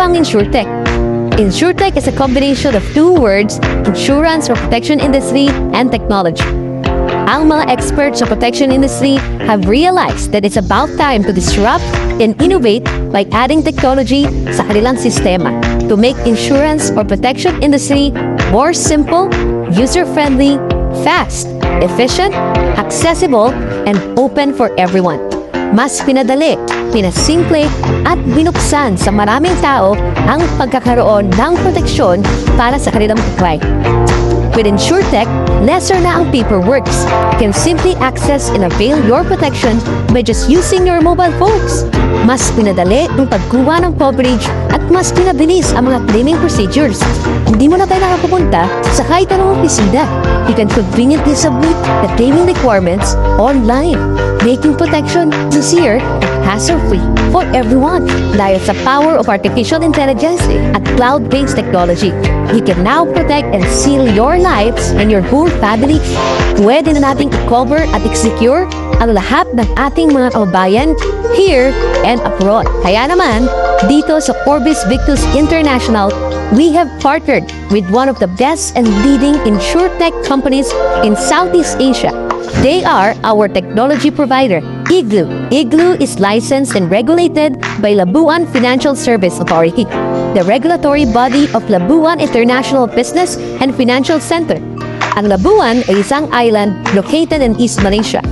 ba ang InsurTech? InsurTech is a combination of two words, insurance or protection industry and technology. Ang mga experts sa protection industry have realized that it's about time to disrupt and innovate by adding technology sa kanilang sistema to make insurance or protection industry more simple, user-friendly, fast, efficient, accessible, and open for everyone. Mas pinadali, pinasimple, at binuksan sa maraming tao ang pagkakaroon ng proteksyon para sa kanilang buhay. With InsurTech, lesser na ang paperwork. You can simply access and avail your protection by just using your mobile phones. Mas pinadali ang pagkuha ng coverage at mas pinabilis ang mga claiming procedures. Hindi mo na kailangan pupunta sa kahit anong opisina. You can conveniently submit the claiming requirements online, making protection easier and hassle-free for everyone. Dahil sa power of artificial intelligence at cloud-based technology, you can now protect and seal your lives and your whole family. Pwede na nating i-cover at i-secure ang lahat ng ating mga kababayan here and abroad. Kaya naman, dito sa Orbis Victus International, we have partnered with one of the best and leading InsurTech companies in Southeast Asia. They are our technology provider, Igloo. Igloo is licensed and regulated by Labuan Financial Service Authority, the regulatory body of Labuan International Business and Financial Center. Ang Labuan ay isang island located in East Malaysia,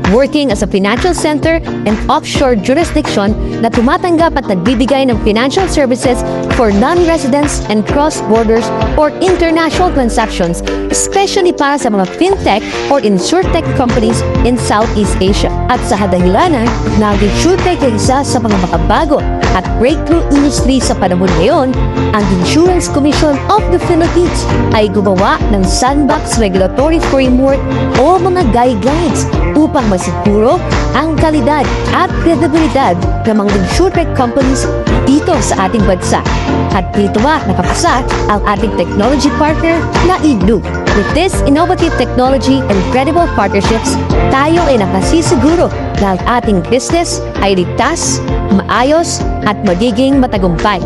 working as a financial center and offshore jurisdiction na tumatanggap at nagbibigay ng financial services for non-residents and cross-borders or international transactions, especially para sa mga fintech or insurtech companies in Southeast Asia. At sa hadahilanan, na ang insurtech ay isa sa mga makabago at breakthrough industry sa panahon ngayon, ang Insurance Commission of the Philippines ay gumawa ng sandbox regulatory framework o mga guidelines upang masiguro ang kalidad at kredibilidad ng mga insurtech companies dito sa ating bansa. At dito nakapasa ang ating technology partner na Igloo. With this innovative technology and credible partnerships, tayo ay nakasisiguro na ang ating business ay ligtas, maayos at magiging matagumpay.